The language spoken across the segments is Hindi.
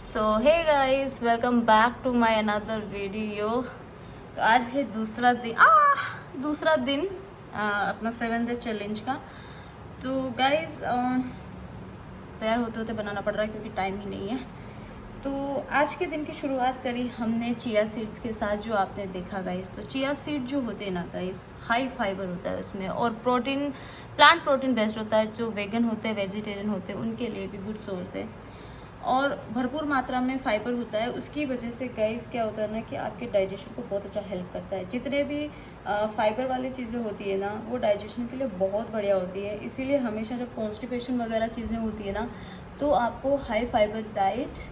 So hey guys, welcome back to my another video. तो आज है दूसरा दिन अपना 7 डे चैलेंज का। तो गाइस तैयार होते होते बनाना पड़ रहा है क्योंकि टाइम ही नहीं है। तो आज के दिन की शुरुआत करी हमने चिया सीड्स के साथ, जो आपने देखा गाइस। तो चिया सीड जो होते हैं ना गाइस, हाई फाइबर होता है उसमें, और प्रोटीन, प्लांट प्रोटीन बेस्ड होता है। जो वेगन होते हैं, वेजिटेरियन होते हैं, उनके लिए भी गुड सोर्स है और भरपूर मात्रा में फाइबर होता है। उसकी वजह से गाइस क्या होता है ना कि आपके डाइजेशन को बहुत अच्छा हेल्प करता है। जितने भी फाइबर वाली चीज़ें होती है ना, वो डाइजेशन के लिए बहुत बढ़िया होती है। इसीलिए हमेशा जब कॉन्स्टिपेशन वगैरह चीज़ें होती है ना, तो आपको हाई फाइबर डाइट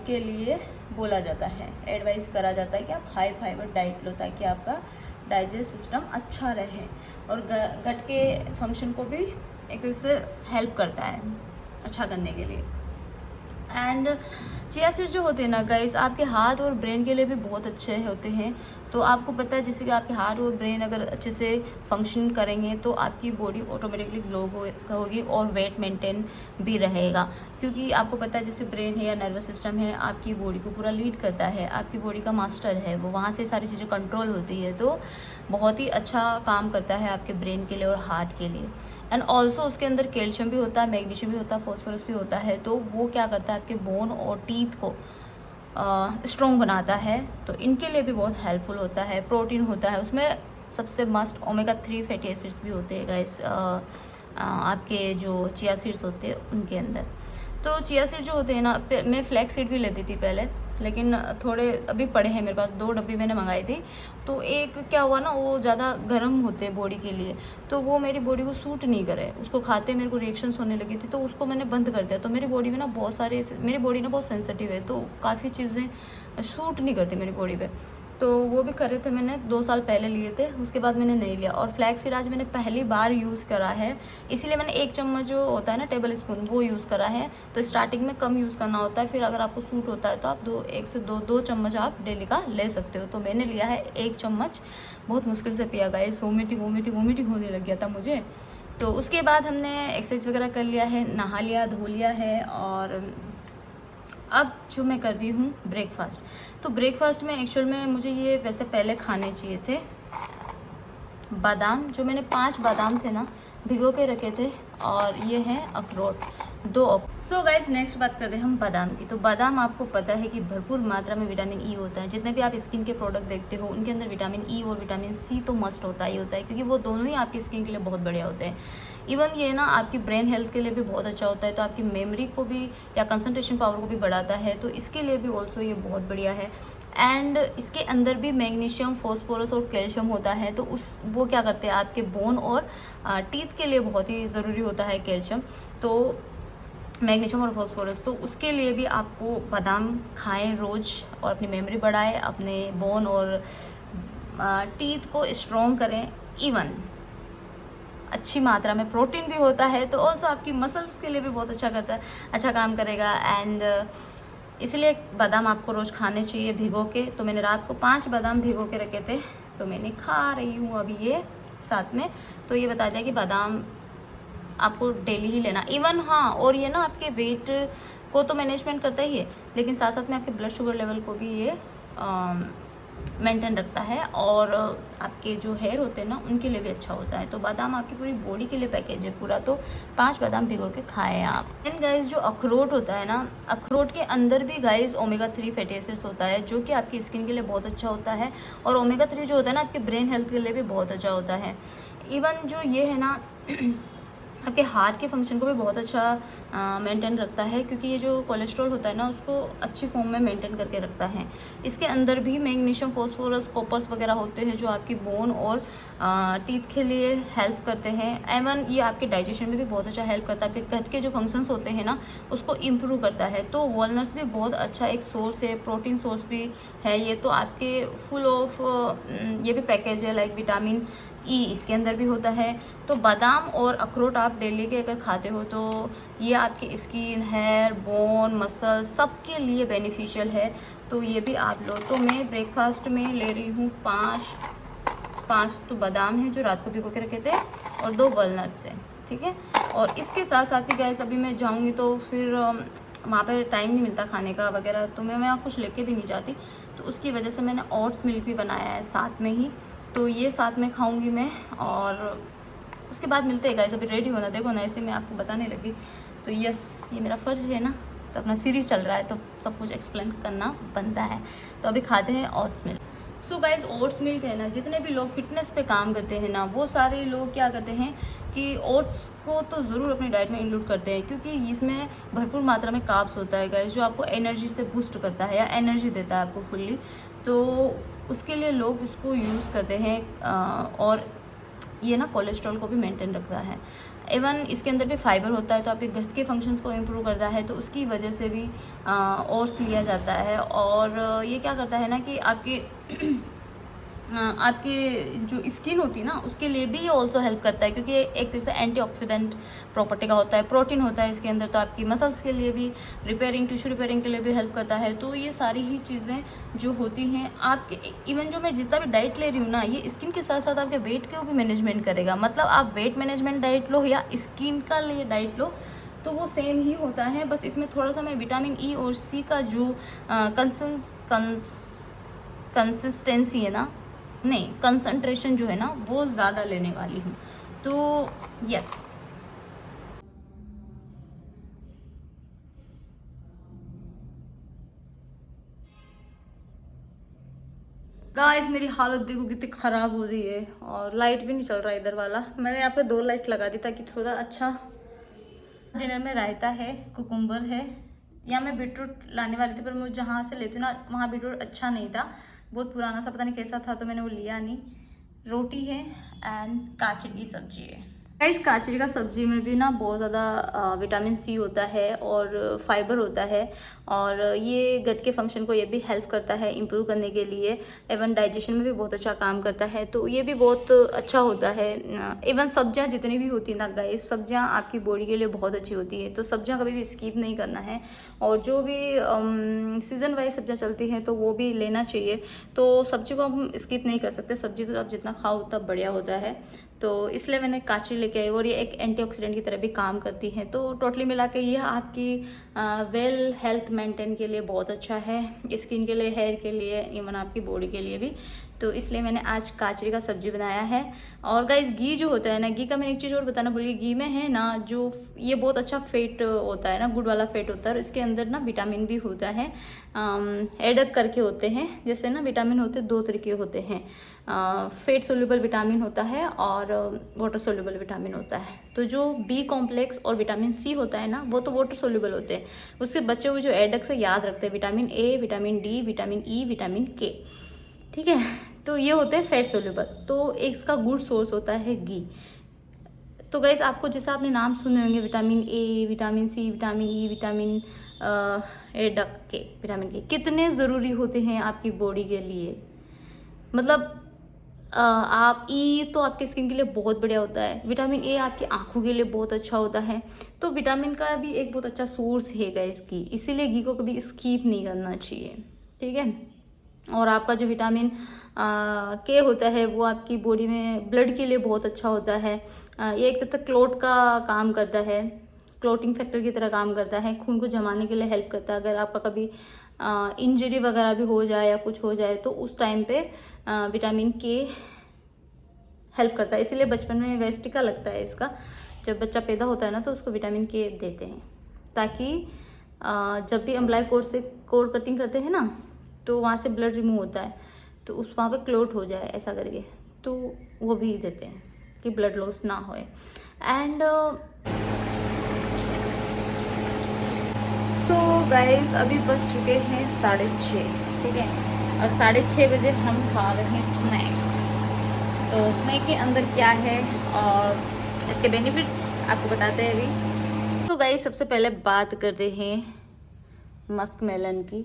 के लिए बोला जाता है, एडवाइस करा जाता है कि आप हाई फाइबर डाइट लो, ताकि आपका डाइजेस्ट सिस्टम अच्छा रहे और गट के फंक्शन को भी एक तरह से हेल्प करता है अच्छा करने के लिए। एंड चिया सीड जो होते हैं ना गाइस, आपके हार्ट और ब्रेन के लिए भी बहुत अच्छे होते हैं। तो आपको पता है, जैसे कि आपके हार्ट और ब्रेन अगर अच्छे से फंक्शन करेंगे तो आपकी बॉडी ऑटोमेटिकली ग्लो होगी और वेट मेंटेन भी रहेगा। क्योंकि आपको पता है, जैसे ब्रेन है या नर्वस सिस्टम है, आपकी बॉडी को पूरा लीड करता है, आपकी बॉडी का मास्टर है वो, वहाँ से सारी चीज़ें कंट्रोल होती है। तो बहुत ही अच्छा काम करता है आपके ब्रेन के लिए और हार्ट के लिए। एंड ऑल्सो उसके अंदर कैल्शियम भी होता है, मैग्नीशियम भी होता है, फॉस्फोरस भी होता है। तो वो क्या करता है, आपके बोन और टीथ को स्ट्रॉन्ग बनाता है। तो इनके लिए भी बहुत हेल्पफुल होता है। प्रोटीन होता है उसमें, सबसे मस्ट ओमेगा 3 फैटी एसिड्स भी होते हैं गाइस आपके जो चिया सीड्स होते हैं उनके अंदर। तो चिया सीड जो होते हैं ना, मैं फ्लैक्स सीड भी लेती थी पहले, लेकिन थोड़े अभी पड़े हैं मेरे पास। 2 डब्बी मैंने मंगाई थी। तो एक क्या हुआ ना, वो ज़्यादा गर्म होते हैं बॉडी के लिए, तो वो मेरी बॉडी को सूट नहीं करे। उसको खाते मेरे को रिएक्शंस होने लगी थी, तो उसको मैंने बंद कर दिया। तो मेरी बॉडी में ना बहुत सारे, मेरी बॉडी ना बहुत सेंसिटिव है, तो काफ़ी चीज़ें सूट नहीं करती मेरी बॉडी पे। तो वो भी कर रहे थे, मैंने 2 साल पहले लिए थे, उसके बाद मैंने नहीं लिया। और फ्लैक्स सीड आज मैंने पहली बार यूज़ करा है, इसीलिए मैंने 1 चम्मच जो होता है ना, टेबल स्पून, वो यूज़ करा है। तो स्टार्टिंग में कम यूज़ करना होता है, फिर अगर आपको सूट होता है तो आप 1 से 2 चम्मच आप डेली का ले सकते हो। तो मैंने लिया है 1 चम्मच, बहुत मुश्किल से पिया गाइस। वोमिटिंग होने लग गया था मुझे। तो उसके बाद हमने एक्सरसाइज वगैरह कर लिया है, नहा लिया, धो लिया है। और अब जो मैं कर रही हूँ ब्रेकफास्ट। तो ब्रेकफास्ट में एक्चुअल में मुझे ये वैसे पहले खाने चाहिए थे बादाम। जो मैंने 5 बादाम थे ना, भिगो के रखे थे, और ये हैं अखरोट, 2। सो गाइज, नेक्स्ट बात करते हैं हम बादाम की। तो बादाम आपको पता है कि भरपूर मात्रा में विटामिन ई होता है। जितने भी आप स्किन के प्रोडक्ट देखते हो, उनके अंदर विटामिन ई और विटामिन सी तो मस्ट होता ही होता है, क्योंकि वो दोनों ही आपकी स्किन के लिए बहुत बढ़िया होते हैं। इवन ये ना आपकी ब्रेन हेल्थ के लिए भी बहुत अच्छा होता है। तो आपकी मेमोरी को भी या कंसंट्रेशन पावर को भी बढ़ाता है, तो इसके लिए भी ऑल्सो ये बहुत बढ़िया है। एंड इसके अंदर भी मैग्नीशियम, फॉस्फोरस और कैल्शियम होता है। तो वो क्या करते हैं, आपके बोन और टीथ के लिए बहुत ही ज़रूरी होता है कैल्शियम, तो मैग्नीशियम और फॉस्फोरस। तो उसके लिए भी आपको बादाम खाएं रोज़, और अपनी मेमोरी बढ़ाएं, अपने बोन और टीथ को स्ट्रॉन्ग करें। इवन अच्छी मात्रा में प्रोटीन भी होता है, तो ऑल्सो आपकी मसल्स के लिए भी बहुत अच्छा काम करेगा। एंड इसलिए बादाम आपको रोज़ खाने चाहिए भिगो के। तो मैंने रात को 5 बादाम भिगो के रखे थे, तो मैंने खा रही हूँ अभी ये साथ में। तो ये बता दिया कि बादाम आपको डेली ही लेना। इवन हाँ, और ये ना आपके वेट को तो मैनेजमेंट करता ही है, लेकिन साथ साथ में आपके ब्लड शुगर लेवल को भी ये मेंटेन रखता है, और आपके जो हेयर होते हैं ना, उनके लिए भी अच्छा होता है। तो बादाम आपकी पूरी बॉडी के लिए पैकेज है पूरा। तो 5 बादाम भिगो के खाएं आप। एंड गाइस, जो अखरोट होता है ना, अखरोट के अंदर भी गाइस ओमेगा 3 फैटी एसिड्स होता है, जो कि आपकी स्किन के लिए बहुत अच्छा होता है। और ओमेगा 3 जो होता है ना, आपके ब्रेन हेल्थ के लिए भी बहुत अच्छा होता है। इवन जो ये है ना आपके हार्ट के फंक्शन को भी बहुत अच्छा मेंटेन रखता है, क्योंकि ये जो कोलेस्ट्रॉल होता है ना, उसको अच्छी फॉर्म में मेंटेन करके रखता है। इसके अंदर भी मैग्नीशियम, फॉस्फोरस, कॉपर्स वगैरह होते हैं, जो आपकी बोन और टीथ के लिए हेल्प करते हैं। एवन ये आपके डाइजेशन में भी बहुत अच्छा हेल्प करता है। आपके गट के जो फंक्शंस होते हैं ना, उसको इम्प्रूव करता है। तो वॉलनट्स भी बहुत अच्छा एक सोर्स है, प्रोटीन सोर्स भी है ये। तो आपके फुल ऑफ ये भी पैकेज है, लाइक विटामिन ई इसके अंदर भी होता है। तो बादाम और अखरोट आप डेली के अगर खाते हो, तो ये आपकी स्किन, हेयर, बोन, मसल सबके लिए बेनिफिशियल है। तो ये भी आप लो। तो मैं ब्रेकफास्ट में ले रही हूँ 5 तो बादाम हैं जो रात को भिगो के रखे थे, और 2 वॉलनट्स हैं, ठीक है। और इसके साथ साथ ही गाइस, अभी मैं जाऊँगी तो फिर वहाँ पे टाइम नहीं मिलता खाने का वगैरह, तो मैं वहाँ कुछ लेके भी नहीं जाती, तो उसकी वजह से मैंने ओट्स मिल्क भी बनाया है साथ में ही, तो ये साथ में खाऊंगी मैं। और उसके बाद मिलते हैं गाइस, अभी रेडी होना, देखो ना ऐसे मैं आपको बताने लगी, तो यस ये मेरा फ़र्ज़ है ना, तो अपना सीरीज़ चल रहा है तो सब कुछ एक्सप्लेन करना बनता है। तो अभी खाते हैं oats milk. So guys oats milk है ना, जितने भी लोग फिटनेस पे काम करते हैं ना, वो सारे लोग क्या करते हैं कि ओट्स को तो ज़रूर अपनी डाइट में इंक्लूड करते हैं, क्योंकि इसमें भरपूर मात्रा में कार्ब्स होता है गाइस, जो आपको एनर्जी से बूस्ट करता है या एनर्जी देता है आपको फुल्ली, तो उसके लिए लोग इसको यूज़ करते हैं। और ये ना कोलेस्ट्रॉल को भी मेंटेन रखता है, इवन इसके अंदर भी फाइबर होता है, तो आपके गट के फंक्शंस को इम्प्रूव करता है, तो उसकी वजह से भी ओट्स लिया जाता है। और ये क्या करता है ना कि आपकी जो स्किन होती है ना, उसके लिए भी ये ऑल्सो हेल्प करता है, क्योंकि ये एक तरह से एंटीऑक्सीडेंट प्रॉपर्टी का होता है, प्रोटीन होता है इसके अंदर, तो आपकी मसल्स के लिए भी रिपेयरिंग, टिश्यू रिपेयरिंग के लिए भी हेल्प करता है। तो ये सारी ही चीज़ें जो होती हैं आपके, इवन जो मैं जितना भी डाइट ले रही हूँ ना, ये स्किन के साथ साथ आपके वेट को भी मैनेजमेंट करेगा। मतलब आप वेट मैनेजमेंट डाइट लो या स्किन का लिए डाइट लो, तो वो सेम ही होता है, बस इसमें थोड़ा सा मैं विटामिन ई और सी का जो कंसिस्टेंसी है ना, नहीं कंसंट्रेशन जो है ना, वो ज़्यादा लेने वाली हूँ। तो यस गाइस मेरी हालत देखो कितनी ख़राब हो रही है, और लाइट भी नहीं चल रहा इधर वाला। मैंने यहाँ पे 2 लाइट लगा दी ताकि थोड़ा अच्छा। डिनर में रायता है, कुकुम्बर है, या मैं बीटरूट लाने वाली थी, पर मुझे जहाँ से लेती हूँ ना वहाँ बीटरूट अच्छा नहीं था, बहुत पुराना सा, पता नहीं कैसा था, तो मैंने वो लिया नहीं। रोटी है एंड काचरी की सब्जी है। इस काचरी का सब्जी में भी ना बहुत ज़्यादा विटामिन सी होता है और फाइबर होता है, और ये गट के फंक्शन को ये भी हेल्प करता है इम्प्रूव करने के लिए, इवन डाइजेशन में भी बहुत अच्छा काम करता है, तो ये भी बहुत अच्छा होता है। इवन सब्जियां जितनी भी होती है ना गाइस, सब्जियां आपकी बॉडी के लिए बहुत अच्छी होती है, तो सब्जियां कभी भी स्किप नहीं करना है, और जो भी सीज़न वाइज सब्जियां चलती हैं तो वो भी लेना चाहिए। तो सब्जी को हम स्किप नहीं कर सकते, सब्जी तो आप जितना खाओ उतना बढ़िया होता है, तो इसलिए मैंने काचरी लेके आई, और ये एक एंटीऑक्सीडेंट की तरह भी काम करती है। तो टोटली मिला के ये आपकी वेल हेल्थ मेंटेन के लिए बहुत अच्छा है, स्किन के लिए, हेयर के लिए, इवन आपकी बॉडी के लिए भी। तो इसलिए मैंने आज काचरी का सब्जी बनाया है। और गाइस घी जो होता है ना, घी का मैंने एक चीज़ और बताना भूल गई, घी में है ना जो ये बहुत अच्छा फैट होता है ना, गुड वाला फैट होता है, और इसके अंदर ना विटामिन भी होता है, एडक करके होते हैं। जैसे ना विटामिन होते 2 तरीके होते हैं, फैट सोल्यूबल विटामिन होता है और वाटर सोल्यूबल विटामिन होता है। तो जो बी कॉम्प्लेक्स और विटामिन सी होता है ना, वो तो वाटर सोल्यूबल होते हैं, उससे बचे हुए जो एडक से याद रखते हैं, vitamin A, vitamin D, vitamin E, vitamin के, ठीक है, तो ये होते हैं फैट सोल्यूबल। तो एक इसका गुड सोर्स होता है घी। तो गाइस आपको जैसे आपने नाम सुने होंगे, vitamin A, vitamin C, vitamin E, vitamin एडक के, विटामिन के कितने ज़रूरी होते हैं आपकी बॉडी के लिए। मतलब आप ई तो आपकी स्किन के लिए बहुत बढ़िया होता है, विटामिन ए आपकी आंखों के लिए बहुत अच्छा होता है, तो विटामिन का भी एक बहुत अच्छा सोर्स है गाइस घी, इसीलिए घी को कभी स्किप नहीं करना चाहिए, ठीक है। और आपका जो विटामिन के होता है वो आपकी बॉडी में ब्लड के लिए बहुत अच्छा होता है। ये एक तरह क्लोट का काम करता है, क्लोटिंग फैक्टर की तरह काम करता है, खून को जमाने के लिए हेल्प करता है। अगर आपका कभी इंजरी वगैरह भी हो जाए या कुछ हो जाए, तो उस टाइम पे विटामिन के हेल्प करता है। इसीलिए बचपन में गैस्ट्रिका लगता है इसका, जब बच्चा पैदा होता है ना, तो उसको विटामिन के देते हैं, ताकि जब भी अम्बलाइक कोर्ड से कोर्ड कटिंग करते हैं ना, तो वहाँ से ब्लड रिमूव होता है, तो उस वहाँ पे क्लोट हो जाए ऐसा करके, तो वो भी देते हैं कि ब्लड लॉस ना होए। एंड सो गाइज अभी बज चुके हैं 6:30, ठीक है, और 6:30 बजे हम खा रहे हैं स्नैक। तो स्नैक के अंदर क्या है और इसके बेनिफिट्स आपको बताते हैं अभी। तो गाइज सबसे पहले बात करते हैं मस्क मेलन की,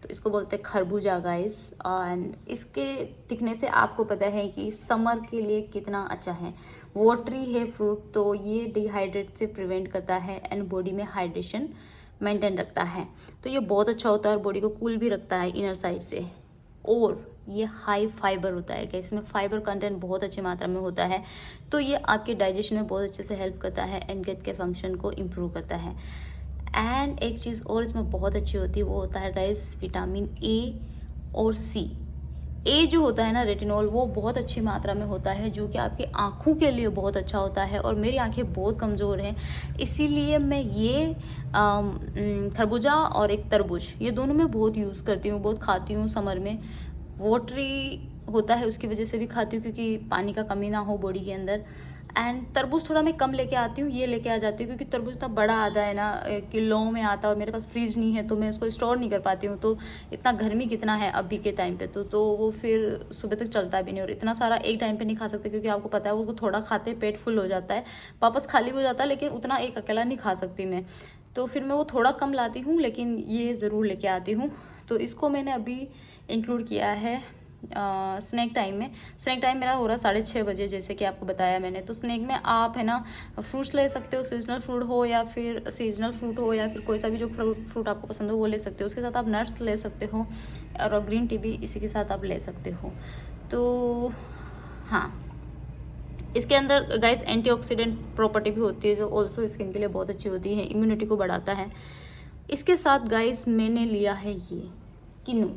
तो इसको बोलते हैं खरबूजा गाइस, एंड इसके दिखने से आपको पता है कि समर के लिए कितना अच्छा है। वाटरी है फ्रूट, तो ये डिहाइड्रेट से प्रिवेंट करता है एंड बॉडी में हाइड्रेशन मेंटेन रखता है, तो ये बहुत अच्छा होता है और बॉडी को कूल भी रखता है इनर साइड से। और ये हाई फाइबर होता है कि इसमें फाइबर कंटेंट बहुत अच्छी मात्रा में होता है, तो ये आपके डाइजेशन में बहुत अच्छे से हेल्प करता है एंड गट के फंक्शन को इम्प्रूव करता है। एंड एक चीज़ और इसमें बहुत अच्छी होती है, वो होता है गाइस विटामिन ए और सी। ए जो होता है ना रेटिनॉल, वो बहुत अच्छी मात्रा में होता है, जो कि आपकी आँखों के लिए बहुत अच्छा होता है। और मेरी आँखें बहुत कमज़ोर हैं, इसीलिए मैं ये खरबूजा और एक तरबूज, ये दोनों मैं बहुत यूज़ करती हूँ, बहुत खाती हूँ। समर में वाटरी होता है उसकी वजह से भी खाती हूँ, क्योंकि पानी का कमी ना हो बॉडी के अंदर। एंड तरबूज थोड़ा मैं कम लेके आती हूँ, ये लेके आ जाती हूँ, क्योंकि तरबूज इतना बड़ा आता है ना, किलों में आता है, और मेरे पास फ्रीज नहीं है तो मैं उसको स्टोर नहीं कर पाती हूँ। तो इतना गर्मी कितना है अभी के टाइम पे, तो वो फिर सुबह तक चलता भी नहीं, और इतना सारा एक टाइम पे नहीं खा सकते, क्योंकि आपको पता है उसको थोड़ा खाते पेट फुल हो जाता है, वापस खाली हो जाता है, लेकिन उतना एक अकेला नहीं खा सकती मैं। तो फिर मैं वो थोड़ा कम लाती हूँ, लेकिन ये ज़रूर लेके आती हूँ। तो इसको मैंने अभी इंक्लूड किया है स्नैक टाइम में। स्नैक टाइम मेरा हो रहा है 6:30 बजे, जैसे कि आपको बताया मैंने। तो स्नैक में आप है ना फ्रूट्स ले सकते हो, सीजनल फ्रूट हो या फिर सीजनल फ्रूट हो, या फिर कोई सा भी जो फ्रूट आपको पसंद हो वो ले सकते हो। उसके साथ आप नट्स ले सकते हो, और ग्रीन टी भी इसी के साथ आप ले सकते हो। तो हाँ, इसके अंदर गाइस एंटीऑक्सीडेंट प्रॉपर्टी भी होती है, जो ऑल्सो स्किन के लिए बहुत अच्छी होती है, इम्यूनिटी को बढ़ाता है। इसके साथ गाइस मैंने लिया है ये किनू।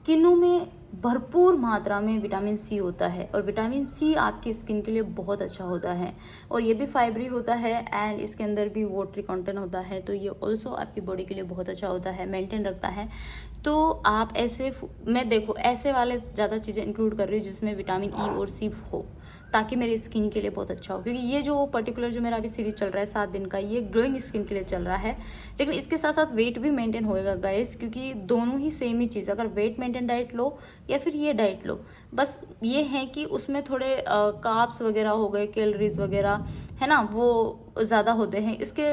किनू में भरपूर मात्रा में विटामिन सी होता है, और विटामिन सी आपकी स्किन के लिए बहुत अच्छा होता है, और ये भी फाइबरी होता है, एंड इसके अंदर भी वाटरी कंटेंट होता है। तो ये ऑल्सो आपकी बॉडी के लिए बहुत अच्छा होता है, मेंटेन रखता है। तो आप ऐसे, मैं देखो ऐसे वाले ज़्यादा चीज़ें इंक्लूड कर रही हूँ जिसमें विटामिन ई और सी हो, ताकि मेरी स्किन के लिए बहुत अच्छा हो। क्योंकि ये जो पर्टिकुलर जो मेरा अभी सीरीज चल रहा है 7 दिन का, ये ग्लोइंग स्किन के लिए चल रहा है, लेकिन इसके साथ साथ वेट भी मेंटेन होएगा गाइस, क्योंकि दोनों ही सेम ही चीज़, अगर वेट मेंटेन डाइट लो या फिर ये डाइट लो, बस ये है कि उसमें थोड़े कार्ब्स वगैरह हो गए, कैलोरीज वगैरह है ना, वो ज़्यादा होते हैं। इसके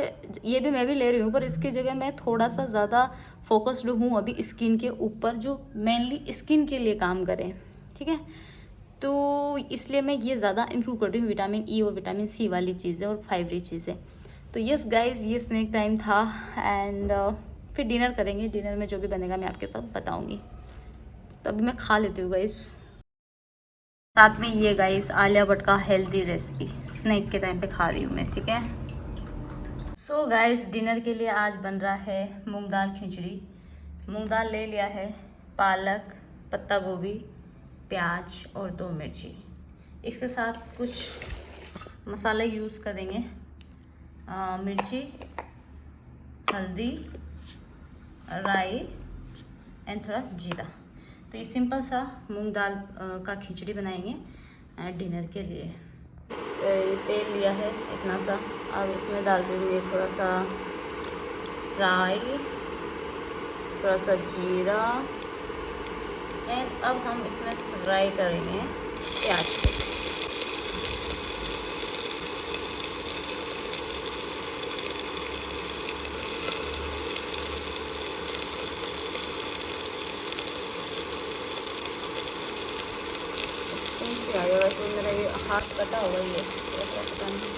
ये भी मैं भी ले रही हूँ, पर इसकी जगह मैं थोड़ा सा ज़्यादा फोकस्ड हूँ अभी स्किन के ऊपर, जो मेनली स्किन के लिए काम करें, ठीक है। तो इसलिए मैं ये ज़्यादा इंक्लूड कर रही हूँ, विटामिन ई और विटामिन सी वाली चीज़ें और फाइबरी चीज़ें। तो यस गाइज, ये स्नैक टाइम था, एंड फिर डिनर करेंगे। डिनर में जो भी बनेगा मैं आपके साथ बताऊँगी। तो अभी मैं खा लेती हूँ गाइस। साथ में ये गाइस आलिया भट्ट का हेल्दी रेसिपी स्नैक के टाइम पे खा रही हूँ मैं, ठीक है। सो गाइस, डिनर के लिए आज बन रहा है मूंग दाल खिचड़ी। मूंग दाल ले लिया है, पालक, पत्ता गोभी, प्याज और 2 मिर्ची। इसके साथ कुछ मसाले यूज़ करेंगे, मिर्ची, हल्दी, राई एंड थोड़ा जीरा। तो ये सिंपल सा मूंग दाल का खिचड़ी बनाएंगे डिनर के लिए। तेल लिया है इतना सा, अब इसमें डाल दूँगी थोड़ा सा राई, थोड़ा सा जीरा, एंड अब हम इसमें फ्राई करेंगे प्याज को। वैसे मेरा ये हाथ कटा हुआ ही है, ऐसा पता नहीं।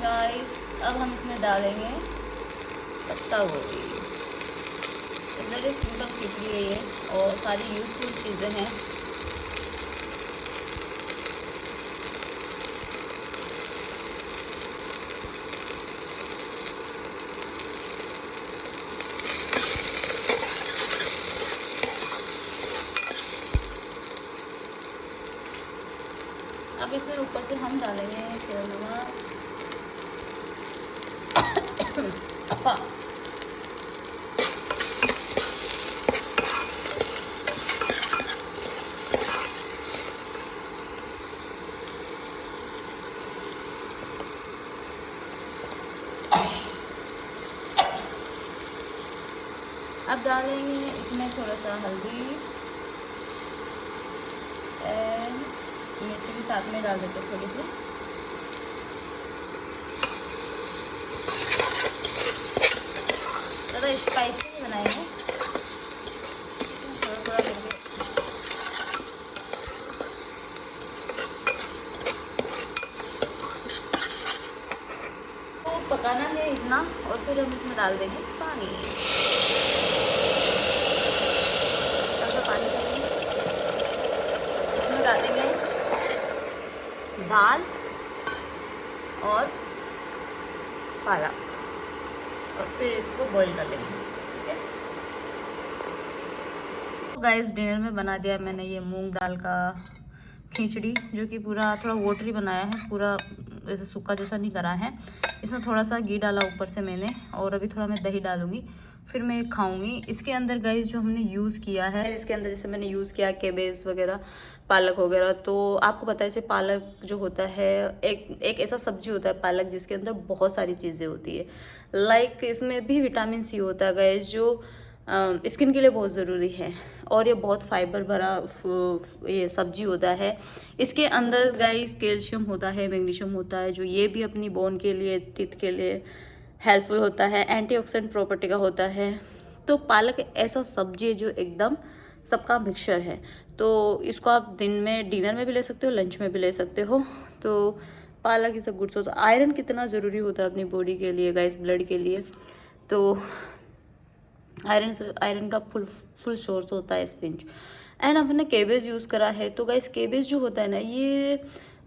गाइस, अब हम इसमें डालेंगे पत्ता गोभी। वेरी सिंपल खिचड़ी है ये, और सारी यूजफुल चीज़ें हैं। अब इसमें ऊपर से हम डालेंगे नमक, अब डालेंगे इसमें थोड़ा सा हल्दी, मिर्ची भी साथ में डाल देते थोड़ी सी। ज़्यादा स्पाइसी नहीं बनाएंगे, थोड़ा थोड़ा करके। तो पकाना है इतना, और फिर हम इसमें डाल देंगे पानी। दाल और पालक, और फिर इसको बॉईल कर लेंगे। ठीक है, तो गाइस डिनर में बना दिया मैंने ये मूंग दाल का खिचड़ी, जो कि पूरा थोड़ा वाटरी बनाया है, पूरा जैसे सूखा जैसा नहीं करा है। इसमें थोड़ा सा घी डाला ऊपर से मैंने, और अभी थोड़ा मैं दही डालूंगी, फिर मैं खाऊंगी। इसके अंदर गाइस जो हमने यूज़ किया है, इसके अंदर जैसे मैंने यूज़ किया कैबेज वगैरह, पालक वगैरह। तो आपको पता है जैसे पालक जो होता है एक ऐसा सब्जी होता है पालक, जिसके अंदर बहुत सारी चीज़ें होती है। लाइक इसमें भी विटामिन सी होता है गाइस, जो स्किन के लिए बहुत ज़रूरी है, और ये बहुत फाइबर भरा ये सब्जी होता है। इसके अंदर गाइस कैल्शियम होता है, मैग्नीशियम होता है, जो ये भी अपनी बोन के लिए, टीथ के लिए हेल्पफुल होता है, एंटीऑक्सीडेंट प्रॉपर्टी का होता है। तो पालक ऐसा सब्जी है जो एकदम सबका मिक्सचर है। तो इसको आप दिन में डिनर में भी ले सकते हो, लंच में भी ले सकते हो। तो पालक is a good source. Iron कितना ज़रूरी होता है अपनी बॉडी के लिए गाइस, ब्लड के लिए। तो आयरन का फुल सोर्स होता है स्पिंच। एंड हमने केबेज यूज़ करा है। तो गाइस केबेज जो होता है ना, ये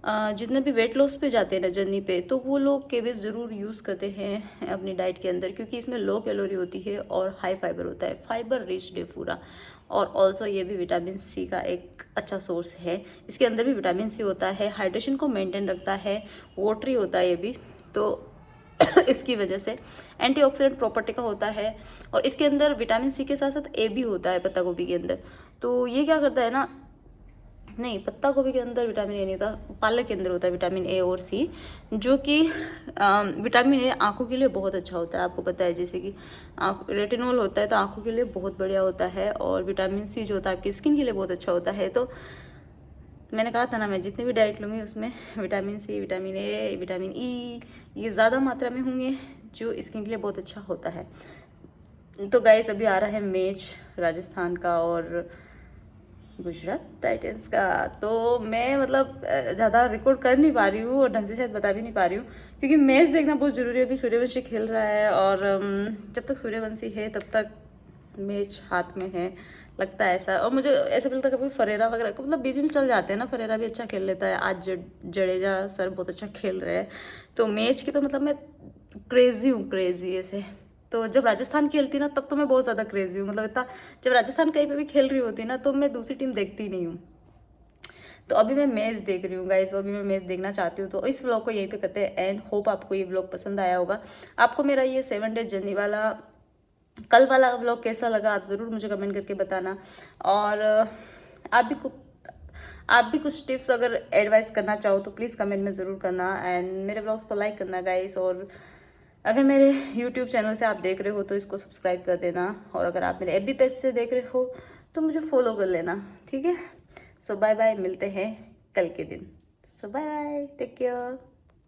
जितने भी वेट लॉस पे जाते हैं ना जर्नी पे, तो वो लोग केबेज ज़रूर यूज़ करते हैं अपनी डाइट के अंदर, क्योंकि इसमें लो कैलोरी होती है और हाई फाइबर होता है, फाइबर रिच डे पूरा। और ऑल्सो ये भी विटामिन सी का एक अच्छा सोर्स है। इसके अंदर भी विटामिन सी होता है, हाइड्रेशन को मेंटेन रखता है, वाटरी होता है ये भी। तो इसकी वजह से एंटीऑक्सीडेंट प्रॉपर्टी का होता है। और इसके अंदर विटामिन सी के साथ साथ ए भी होता है पत्ता गोभी के अंदर। तो ये क्या करता है ना, नहीं पत्ता गोभी के अंदर विटामिन ए नहीं होता, पालक के अंदर होता है विटामिन ए और सी, जो कि विटामिन ए आंखों के लिए बहुत अच्छा होता है। आपको पता है जैसे कि रेटिनॉल होता है, तो आंखों के लिए बहुत बढ़िया होता है। और विटामिन सी जो होता है आपकी स्किन के लिए बहुत अच्छा होता है। तो मैंने कहा था ना, मैं जितनी भी डाइट लूँगी उसमें vitamin C, vitamin A, vitamin E, ये ज़्यादा मात्रा में होंगे, जो स्किन के लिए बहुत अच्छा होता है। तो गाइस अभी आ रहा है मैच राजस्थान का और गुजरात टाइटंस का। तो मैं मतलब ज़्यादा रिकॉर्ड कर नहीं पा रही हूँ, और ढंग से शायद बता भी नहीं पा रही हूँ, क्योंकि मैच देखना बहुत ज़रूरी है। अभी सूर्यवंशी खेल रहा है, और जब तक सूर्यवंशी है तब तक मैच हाथ में है, लगता है ऐसा। और मुझे ऐसा लगता है कभी फरेरा वगैरह को मतलब बीच में चल जाते हैं ना, फरेरा भी अच्छा खेल लेता है, आज जडेजा सर बहुत अच्छा खेल रहे हैं। तो मैच की तो मतलब मैं क्रेजी हूँ, क्रेजी ऐसे। तो जब राजस्थान खेलती ना, तब तो मैं बहुत ज़्यादा क्रेजी हूँ, मतलब इतना। जब राजस्थान कहीं पे भी खेल रही होती ना, तो मैं दूसरी टीम देखती नहीं हूँ। तो अभी मैं मैच देख रही हूँ गाइस, अभी मैं मैच देखना चाहती हूँ। तो इस व्लॉग को यहीं पे करते हैं एंड। होप आपको ये व्लॉग पसंद आया होगा। आपको मेरा ये 7 डेज जर्नी वाला कल वाला व्लॉग कैसा लगा, आप ज़रूर मुझे कमेंट करके बताना। और आप भी कुछ टिप्स अगर एडवाइस करना चाहो तो प्लीज़ कमेंट में ज़रूर करना। एंड मेरे व्लॉग्स को लाइक करना गाइस। और अगर मेरे यूट्यूब चैनल से आप देख रहे हो तो इसको सब्सक्राइब कर देना। और अगर आप मेरे FB पेज से देख रहे हो तो मुझे फॉलो कर लेना, ठीक है। सो बाय बाय, मिलते हैं कल के दिन। सो बाय, टेक केयर।